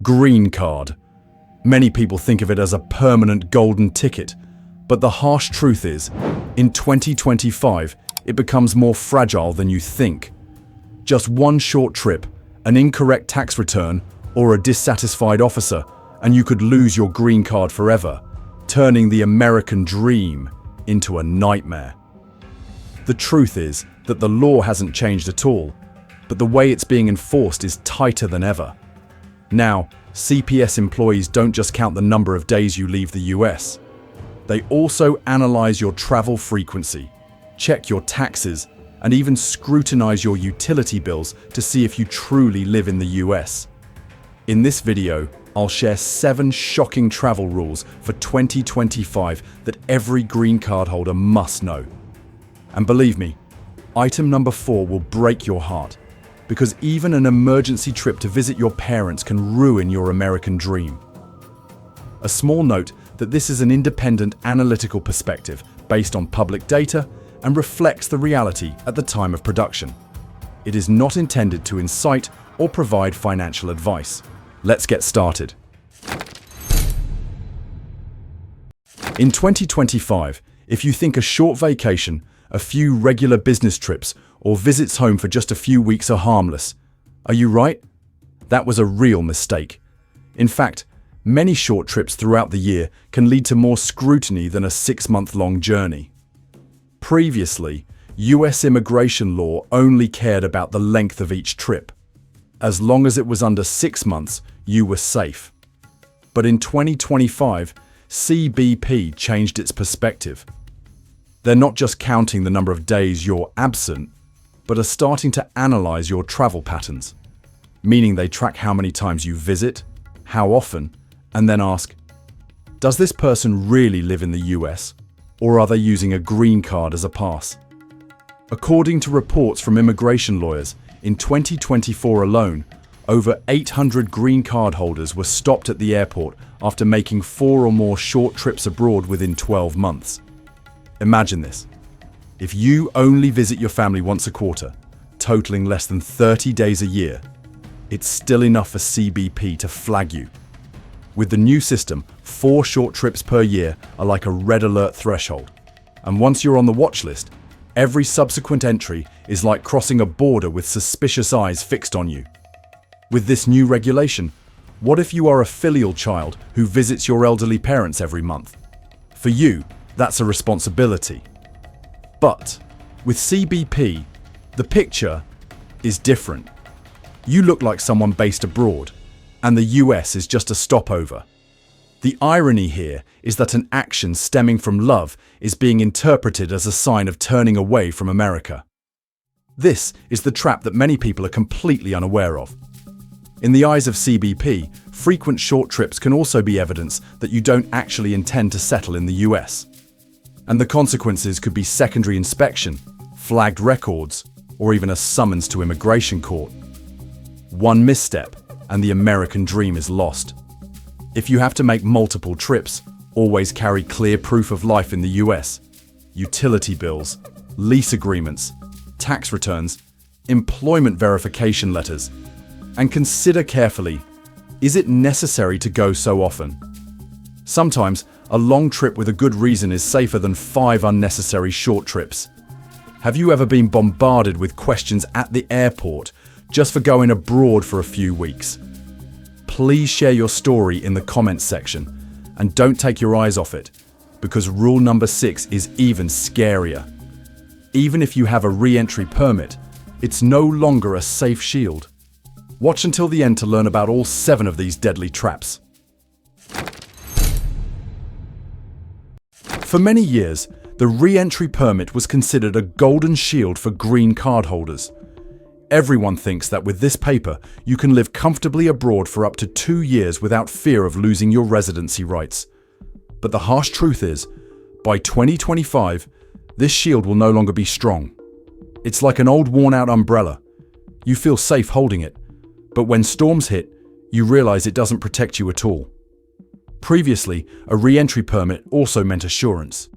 Green card. Many people think of it as a permanent golden ticket, but the harsh truth is, in 2025, it becomes more fragile than you think. Just one short trip, an incorrect tax return, or a dissatisfied officer, and you could lose your green card forever, turning the American dream into a nightmare. The truth is that the law hasn't changed at all, but the way it's being enforced is tighter than ever. Now, CPS employees don't just count the number of days you leave the US. They also analyze your travel frequency, check your taxes, and even scrutinize your utility bills to see if you truly live in the US. In this video, I'll share 7 shocking travel rules for 2025 that every green card holder must know. And believe me, item number 4 will break your heart, because even an emergency trip to visit your parents can ruin your American dream. A small note that this is an independent analytical perspective based on public data and reflects the reality at the time of production. It is not intended to incite or provide financial advice. Let's get started. In 2025, if you think a short vacation, a few regular business trips, or visits home for just a few weeks are harmless, are you right? That was a real mistake. In fact, many short trips throughout the year can lead to more scrutiny than a 6-month-long journey. Previously, US immigration law only cared about the length of each trip. As long as it was under 6 months, you were safe. But in 2025, CBP changed its perspective. They're not just counting the number of days you're absent, but are starting to analyze your travel patterns, meaning they track how many times you visit, how often, and then ask, does this person really live in the US, or are they using a green card as a pass? According to reports from immigration lawyers, in 2024 alone, over 800 green card holders were stopped at the airport after making 4 or more short trips abroad within 12 months. Imagine this. If you only visit your family once a quarter, totaling less than 30 days a year, it's still enough for CBP to flag you. With the new system, 4 short trips per year are like a red alert threshold. And once you're on the watch list, every subsequent entry is like crossing a border with suspicious eyes fixed on you. With this new regulation, what if you are a filial child who visits your elderly parents every month? For you, that's a responsibility. But with CBP, the picture is different. You look like someone based abroad, and the US is just a stopover. The irony here is that an action stemming from love is being interpreted as a sign of turning away from America. This is the trap that many people are completely unaware of. In the eyes of CBP, frequent short trips can also be evidence that you don't actually intend to settle in the US. And the consequences could be secondary inspection, flagged records, or even a summons to immigration court. One misstep, and the American dream is lost. If you have to make multiple trips, always carry clear proof of life in the US, utility bills, lease agreements, tax returns, employment verification letters, and consider carefully, is it necessary to go so often? Sometimes, a long trip with a good reason is safer than 5 unnecessary short trips. Have you ever been bombarded with questions at the airport just for going abroad for a few weeks? Please share your story in the comments section, and don't take your eyes off it, because rule number 6 is even scarier. Even if you have a re-entry permit, it's no longer a safe shield. Watch until the end to learn about all 7 of these deadly traps. For many years, the re-entry permit was considered a golden shield for green card holders. Everyone thinks that with this paper, you can live comfortably abroad for up to 2 years without fear of losing your residency rights. But the harsh truth is, by 2025, this shield will no longer be strong. It's like an old worn-out umbrella. You feel safe holding it, but when storms hit, you realize it doesn't protect you at all. Previously, a re-entry permit also meant assurance.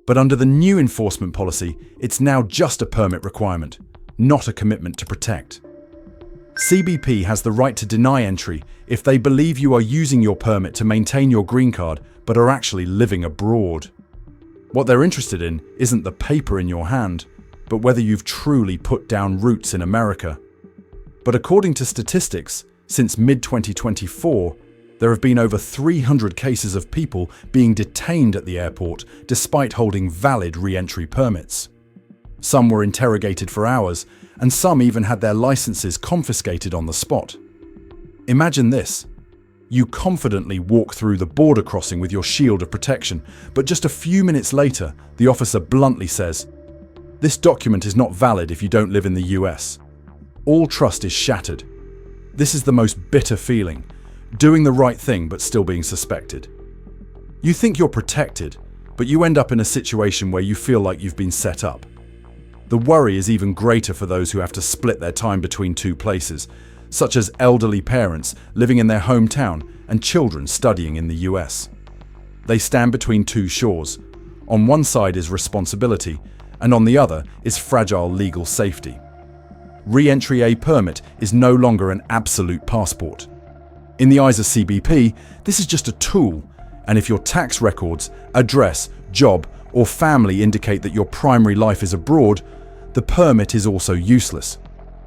But under the new enforcement policy, it's now just a permit requirement, not a commitment to protect. CBP has the right to deny entry if they believe you are using your permit to maintain your green card but are actually living abroad. What they're interested in isn't the paper in your hand, but whether you've truly put down roots in America. But according to statistics, since mid-2024, there have been over 300 cases of people being detained at the airport despite holding valid re-entry permits. Some were interrogated for hours, and some even had their licenses confiscated on the spot. Imagine this. You confidently walk through the border crossing with your shield of protection, but just a few minutes later, the officer bluntly says, "This document is not valid if you don't live in the US." All trust is shattered. This is the most bitter feeling, doing the right thing but still being suspected. You think you're protected, but you end up in a situation where you feel like you've been set up. The worry is even greater for those who have to split their time between two places, such as elderly parents living in their hometown and children studying in the US. They stand between two shores. On one side is responsibility, and on the other is fragile legal safety. Re-entry A permit is no longer an absolute passport. In the eyes of CBP, this is just a tool, and if your tax records, address, job, or family indicate that your primary life is abroad, the permit is also useless.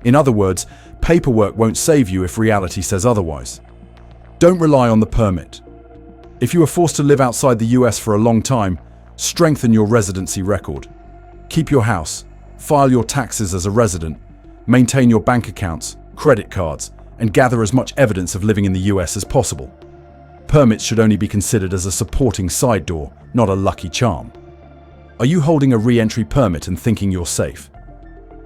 In other words, paperwork won't save you if reality says otherwise. Don't rely on the permit. If you are forced to live outside the US for a long time, strengthen your residency record. Keep your house, file your taxes as a resident, maintain your bank accounts, credit cards, and gather as much evidence of living in the US as possible. Permits should only be considered as a supporting side door, not a lucky charm. Are you holding a re-entry permit and thinking you're safe?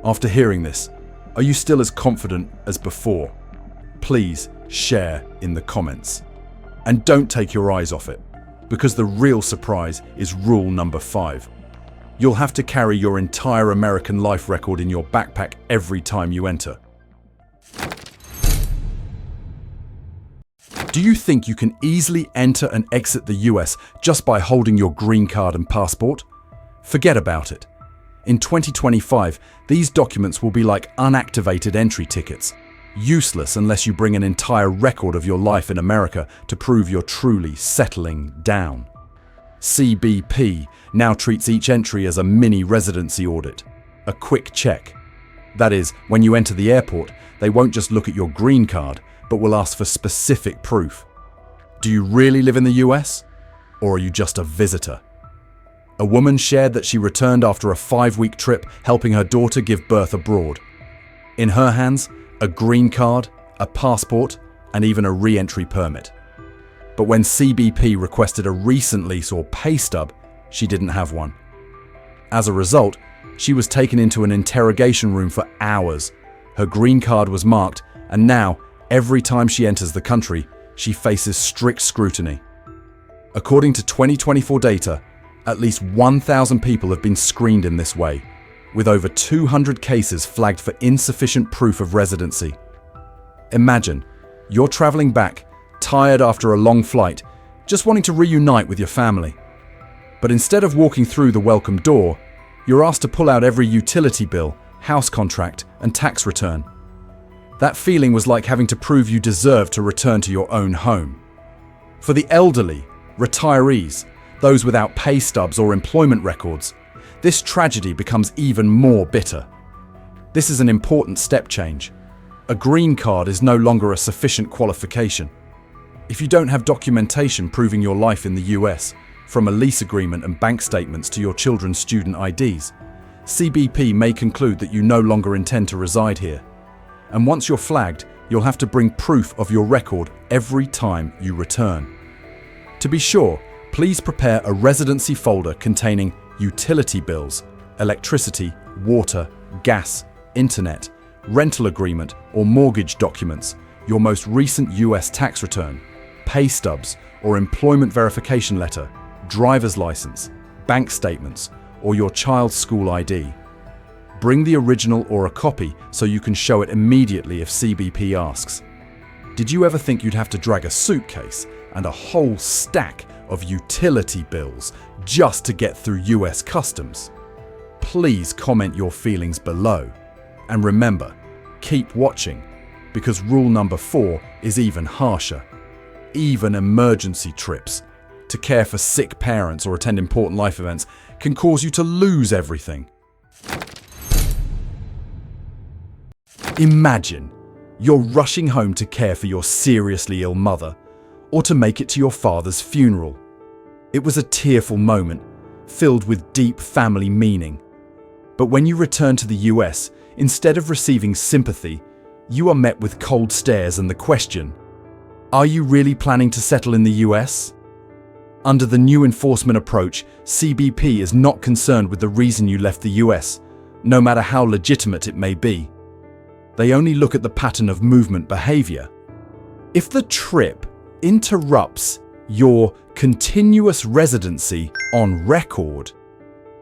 After hearing this, are you still as confident as before? Please share in the comments. And don't take your eyes off it, because the real surprise is rule number 5. You'll have to carry your entire American life record in your backpack every time you enter. Do you think you can easily enter and exit the US just by holding your green card and passport? Forget about it. In 2025, these documents will be like unactivated entry tickets, useless unless you bring an entire record of your life in America to prove you're truly settling down. CBP now treats each entry as a mini residency audit, a quick check. That is, when you enter the airport, they won't just look at your green card, but will ask for specific proof. Do you really live in the US? Or are you just a visitor? A woman shared that she returned after a 5-week trip helping her daughter give birth abroad. In her hands, a green card, a passport, and even a re-entry permit. But when CBP requested a recent lease or pay stub, she didn't have one. As a result, she was taken into an interrogation room for hours. Her green card was marked, and now, every time she enters the country, she faces strict scrutiny. According to 2024 data, at least 1,000 people have been screened in this way, with over 200 cases flagged for insufficient proof of residency. Imagine, you're traveling back, tired after a long flight, just wanting to reunite with your family. But instead of walking through the welcome door, you're asked to pull out every utility bill, house contract, and tax return. That feeling was like having to prove you deserve to return to your own home. For the elderly, retirees, those without pay stubs or employment records, this tragedy becomes even more bitter. This is an important step change. A green card is no longer a sufficient qualification. If you don't have documentation proving your life in the US, from a lease agreement and bank statements to your children's student IDs, CBP may conclude that you no longer intend to reside here. And once you're flagged, you'll have to bring proof of your record every time you return. To be sure, please prepare a residency folder containing utility bills, electricity, water, gas, internet, rental agreement or mortgage documents, your most recent US tax return, pay stubs or employment verification letter, driver's license, bank statements, or your child's school ID. Bring the original or a copy so you can show it immediately if CBP asks. Did you ever think you'd have to drag a suitcase and a whole stack of utility bills just to get through US customs? Please comment your feelings below. And remember, keep watching, Because rule number 4 is even harsher. Even emergency trips to care for sick parents or attend important life events can cause you to lose everything. Imagine you're rushing home to care for your seriously ill mother or to make it to your father's funeral. It was a tearful moment, filled with deep family meaning. But when you return to the US, instead of receiving sympathy, you are met with cold stares and the question, are you really planning to settle in the US? Under the new enforcement approach, CBP is not concerned with the reason you left the US, no matter how legitimate it may be. They only look at the pattern of movement behavior. If the trip interrupts your continuous residency on record,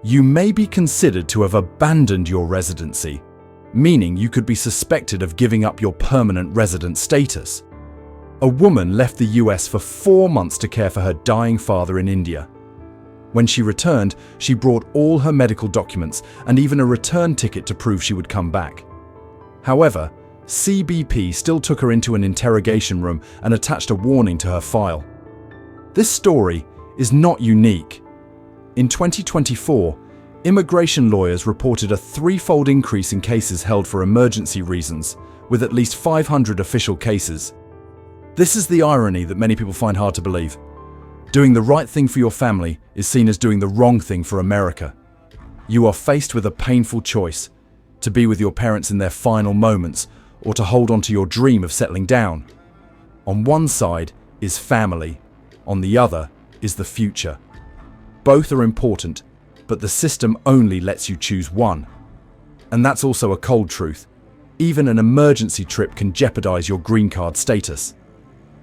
you may be considered to have abandoned your residency, meaning you could be suspected of giving up your permanent resident status. A woman left the US for 4 months to care for her dying father in India. When she returned, she brought all her medical documents and even a return ticket to prove she would come back. However, CBP still took her into an interrogation room and attached a warning to her file. This story is not unique. In 2024, immigration lawyers reported a 3-fold increase in cases held for emergency reasons, with at least 500 official cases. This is the irony that many people find hard to believe. Doing the right thing for your family is seen as doing the wrong thing for America. You are faced with a painful choice: to be with your parents in their final moments or to hold on to your dream of settling down. On one side is family, on the other is the future. Both are important, but the system only lets you choose one. And that's also a cold truth. Even an emergency trip can jeopardize your green card status.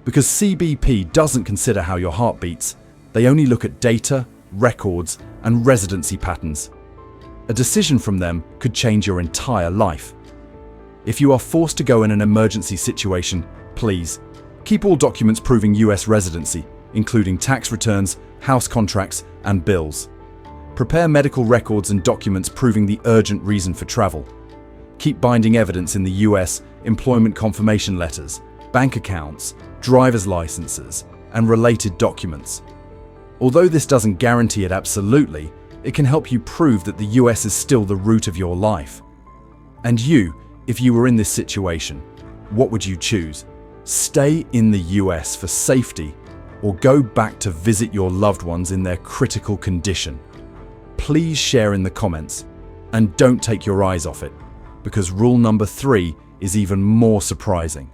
Because CBP doesn't consider how your heart beats, they only look at data, records, and residency patterns. A decision from them could change your entire life. If you are forced to go in an emergency situation, please keep all documents proving US residency, including tax returns, house contracts, and bills. Prepare medical records and documents proving the urgent reason for travel. Keep binding evidence in the US, employment confirmation letters, bank accounts, driver's licenses, and related documents. Although this doesn't guarantee it absolutely, it can help you prove that the US is still the root of your life. And you, if you were in this situation, what would you choose? Stay in the US for safety or go back to visit your loved ones in their critical condition? Please share in the comments and don't take your eyes off it, because rule number 3 is even more surprising.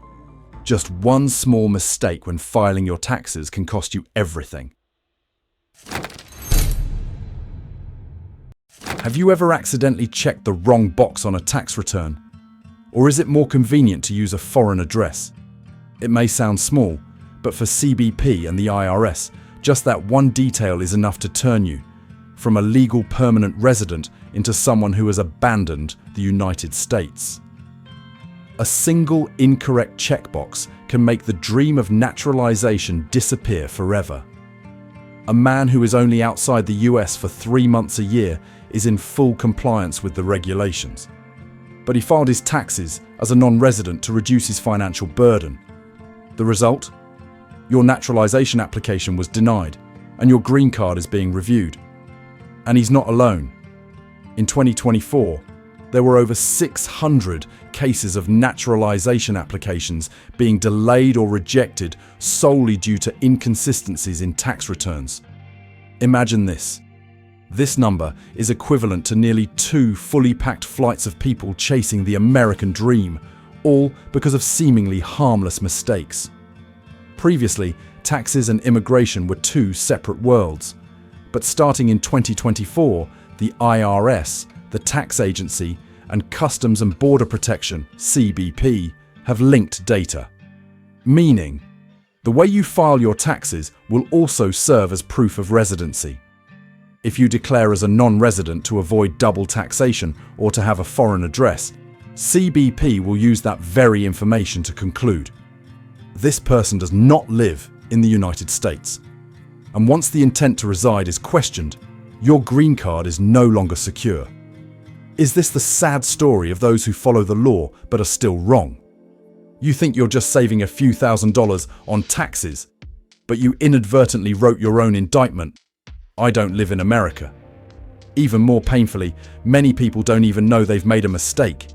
Just one small mistake when filing your taxes can cost you everything. Have you ever accidentally checked the wrong box on a tax return? Or is it more convenient to use a foreign address? It may sound small, but for CBP and the IRS, just that one detail is enough to turn you from a legal permanent resident into someone who has abandoned the United States. A single incorrect checkbox can make the dream of naturalization disappear forever. A man who is only outside the US for 3 months a year is in full compliance with the regulations. But he filed his taxes as a non-resident to reduce his financial burden. The result? Your naturalization application was denied, and your green card is being reviewed. And he's not alone. In 2024, there were over 600 cases of naturalization applications being delayed or rejected solely due to inconsistencies in tax returns. Imagine this. This number is equivalent to nearly 2 fully packed flights of people chasing the American dream, all because of seemingly harmless mistakes. Previously, taxes and immigration were 2 separate worlds. But starting in 2024, the IRS, the tax agency, and Customs and Border Protection, CBP, have linked data. Meaning, the way you file your taxes will also serve as proof of residency. If you declare as a non-resident to avoid double taxation or to have a foreign address, CBP will use that very information to conclude this person does not live in the United States. And once the intent to reside is questioned, your green card is no longer secure. Is this the sad story of those who follow the law but are still wrong? You think you're just saving a few $1,000s on taxes, but you inadvertently wrote your own indictment. I don't live in America. Even more painfully, many people don't even know they've made a mistake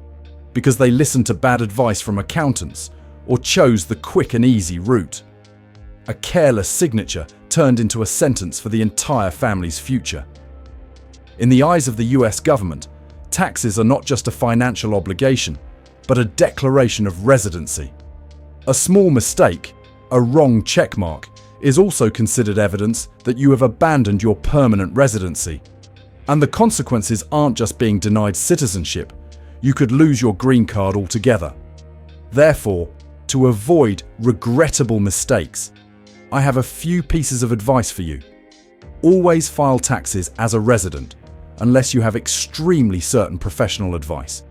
because they listened to bad advice from accountants or chose the quick and easy route. A careless signature turned into a sentence for the entire family's future. In the eyes of the US government, taxes are not just a financial obligation, but a declaration of residency. A small mistake, a wrong checkmark, is also considered evidence that you have abandoned your permanent residency. And the consequences aren't just being denied citizenship, you could lose your green card altogether. Therefore, to avoid regrettable mistakes, I have a few pieces of advice for you. Always file taxes as a resident, unless you have extremely certain professional advice.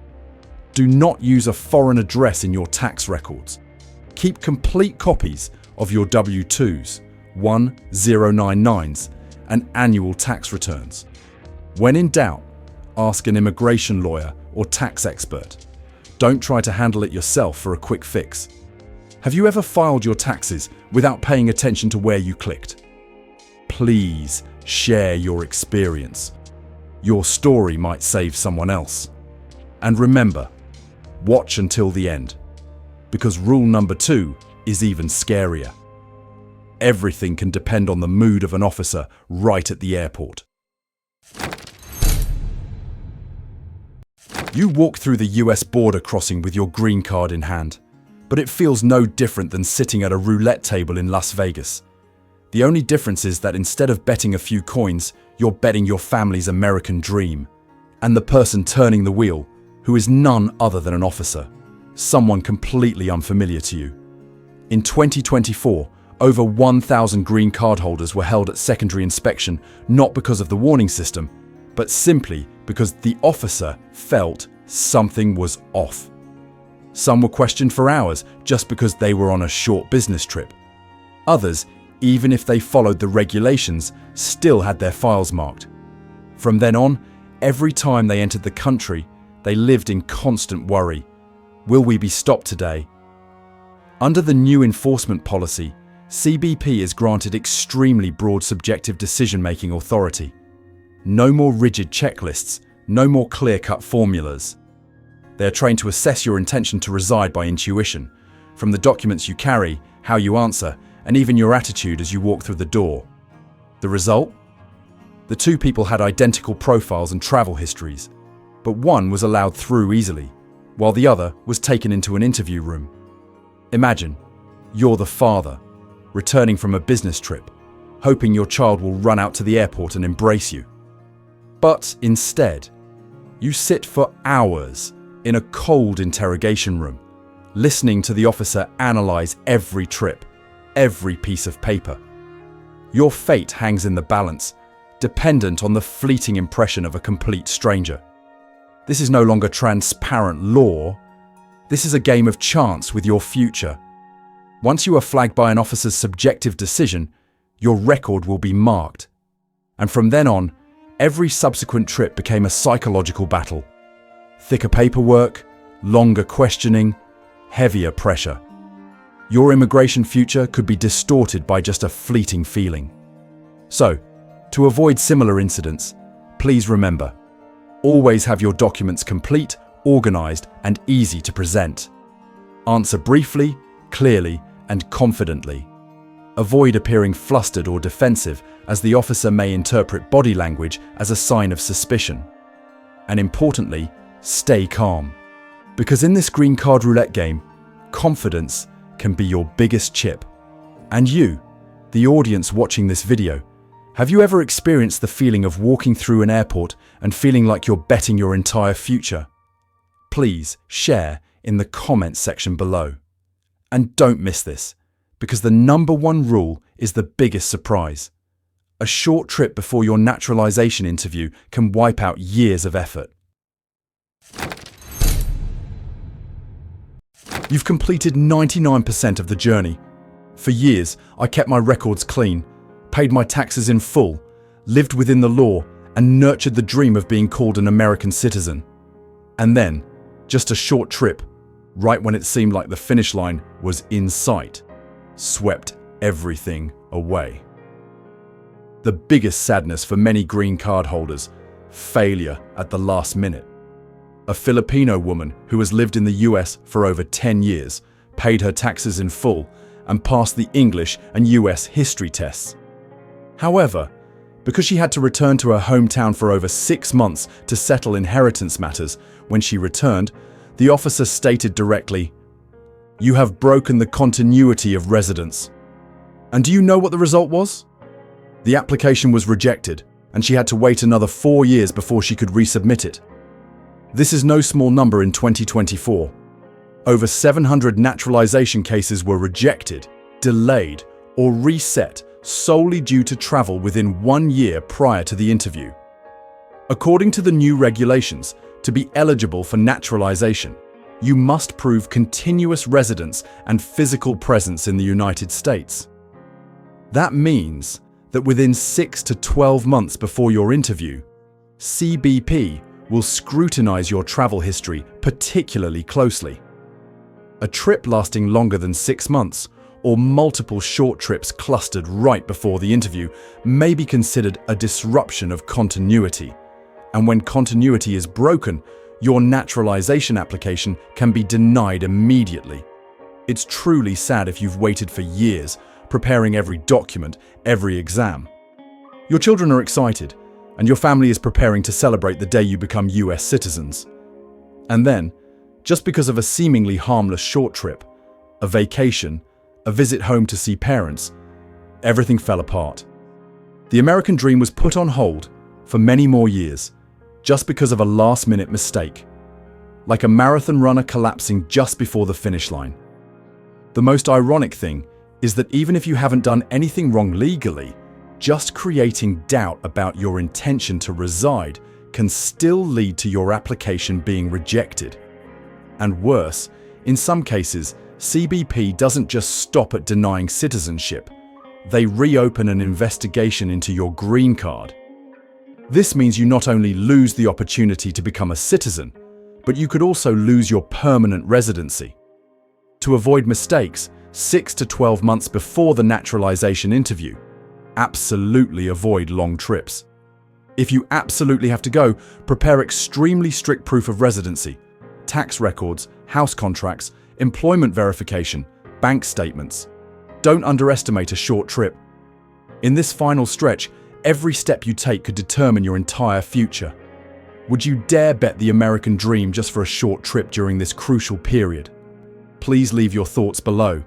Do not use a foreign address in your tax records. Keep complete copies of your W-2s, 1099s, and annual tax returns. When in doubt, ask an immigration lawyer or tax expert. Don't try to handle it yourself for a quick fix. Have you ever filed your taxes without paying attention to where you clicked? Please share your experience. Your story might save someone else. And remember, watch until the end, because rule number 2 is even scarier. Everything can depend on the mood of an officer right at the airport. You walk through the US border crossing with your green card in hand, but it feels no different than sitting at a roulette table in Las Vegas. The only difference is that instead of betting a few coins, you're betting your family's American dream. And the person turning the wheel, who is none other than an officer, someone completely unfamiliar to you. In 2024, over 1,000 green card holders were held at secondary inspection, not because of the warning system, but simply because the officer felt something was off. Some were questioned for hours just because they were on a short business trip. Others, even if they followed the regulations, still had their files marked. From then on, every time they entered the country, they lived in constant worry. Will we be stopped today? Under the new enforcement policy, CBP is granted extremely broad subjective decision-making authority. No more rigid checklists, no more clear-cut formulas. They are trained to assess your intention to reside by intuition, from the documents you carry, how you answer, and even your attitude as you walk through the door. The result? The two people had identical profiles and travel histories, but one was allowed through easily, while the other was taken into an interview room. Imagine, you're the father, returning from a business trip, hoping your child will run out to the airport and embrace you. But instead, you sit for hours in a cold interrogation room, listening to the officer analyze every trip, every piece of paper. Your fate hangs in the balance, dependent on the fleeting impression of a complete stranger. This is no longer transparent law. This is a game of chance with your future. Once you are flagged by an officer's subjective decision, your record will be marked. And from then on, every subsequent trip became a psychological battle. Thicker paperwork, longer questioning, heavier pressure. Your immigration future could be distorted by just a fleeting feeling. So, to avoid similar incidents, please remember, always have your documents complete, organized, and easy to present. Answer briefly, clearly, and confidently. Avoid appearing flustered or defensive, as the officer may interpret body language as a sign of suspicion. And importantly, stay calm. Because in this green card roulette game, confidence can be your biggest chip. And you, the audience watching this video, have you ever experienced the feeling of walking through an airport and feeling like you're betting your entire future? Please share in the comments section below. And don't miss this, because the #1 rule is the biggest surprise. A short trip before your naturalization interview can wipe out years of effort. You've completed 99% of the journey. For years, I kept my records clean, paid my taxes in full, lived within the law, and nurtured the dream of being called an American citizen. And then, just a short trip, right when it seemed like the finish line was in sight, swept everything away. The biggest sadness for many green card holders: failure at the last minute. A Filipino woman who has lived in the US for over 10 years, paid her taxes in full, and passed the English and US history tests. However, because she had to return to her hometown for over 6 months to settle inheritance matters, when she returned, the officer stated directly, "You have broken the continuity of residence." And do you know what the result was? The application was rejected, and she had to wait another 4 years before she could resubmit it. This is no small number in 2024. Over 700 naturalization cases were rejected, delayed, or reset solely due to travel within 1 year prior to the interview. According to the new regulations, to be eligible for naturalization, you must prove continuous residence and physical presence in the United States. That means that within 6 to 12 months before your interview, CBP will scrutinize your travel history particularly closely. A trip lasting longer than 6 months, or multiple short trips clustered right before the interview, may be considered a disruption of continuity. And when continuity is broken, your naturalization application can be denied immediately. It's truly sad if you've waited for years, preparing every document, every exam. Your children are excited, and your family is preparing to celebrate the day you become US citizens. And then, just because of a seemingly harmless short trip, a vacation, a visit home to see parents, everything fell apart. The American dream was put on hold for many more years, just because of a last-minute mistake, like a marathon runner collapsing just before the finish line. The most ironic thing is that even if you haven't done anything wrong legally, just creating doubt about your intention to reside can still lead to your application being rejected. And worse, in some cases, CBP doesn't just stop at denying citizenship. They reopen an investigation into your green card. This means you not only lose the opportunity to become a citizen, but you could also lose your permanent residency. To avoid mistakes, 6 to 12 months before the naturalization interview, absolutely avoid long trips. If you absolutely have to go, prepare extremely strict proof of residency, tax records, house contracts, employment verification, bank statements. Don't underestimate a short trip. In this final stretch, every step you take could determine your entire future. Would you dare bet the American dream just for a short trip during this crucial period? Please leave your thoughts below.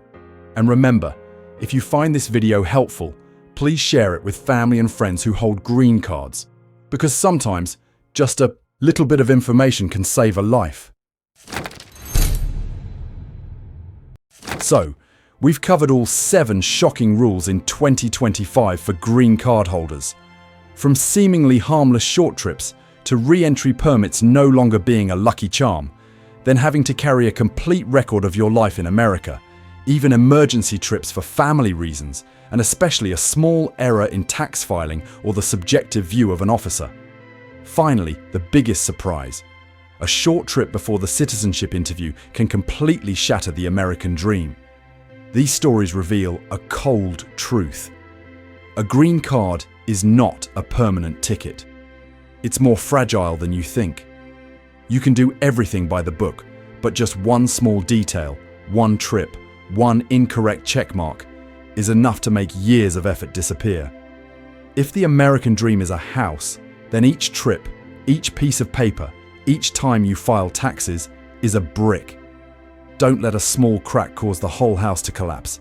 And remember, if you find this video helpful, please share it with family and friends who hold green cards, because sometimes just a little bit of information can save a life. So, we've covered all 7 shocking rules in 2025 for green card holders. From seemingly harmless short trips to re-entry permits no longer being a lucky charm, then having to carry a complete record of your life in America, even emergency trips for family reasons, and especially a small error in tax filing or the subjective view of an officer. Finally, the biggest surprise. A short trip before the citizenship interview can completely shatter the American dream. These stories reveal a cold truth. A green card is not a permanent ticket. It's more fragile than you think. You can do everything by the book, but just one small detail, one trip, one incorrect checkmark is enough to make years of effort disappear. If the American dream is a house, then each trip, each piece of paper, each time you file taxes is a brick. Don't let a small crack cause the whole house to collapse.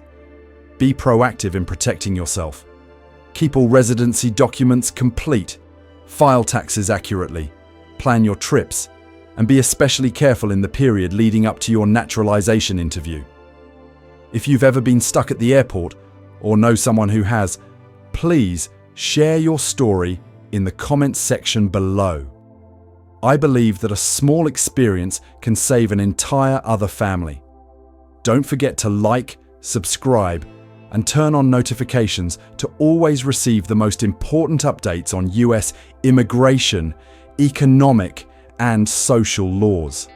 Be proactive in protecting yourself. Keep all residency documents complete. File taxes accurately. Plan your trips. And be especially careful in the period leading up to your naturalization interview. If you've ever been stuck at the airport or know someone who has, please share your story in the comments section below. I believe that a small experience can save an entire other family. Don't forget to like, subscribe, and turn on notifications to always receive the most important updates on US immigration, economic, and social laws.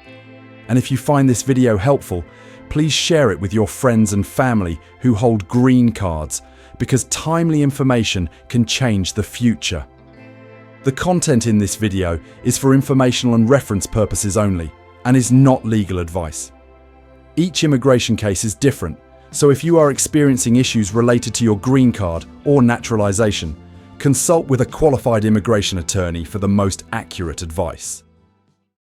And if you find this video helpful, please share it with your friends and family who hold green cards, because timely information can change the future. The content in this video is for informational and reference purposes only, and is not legal advice. Each immigration case is different, so if you are experiencing issues related to your green card or naturalization, consult with a qualified immigration attorney for the most accurate advice.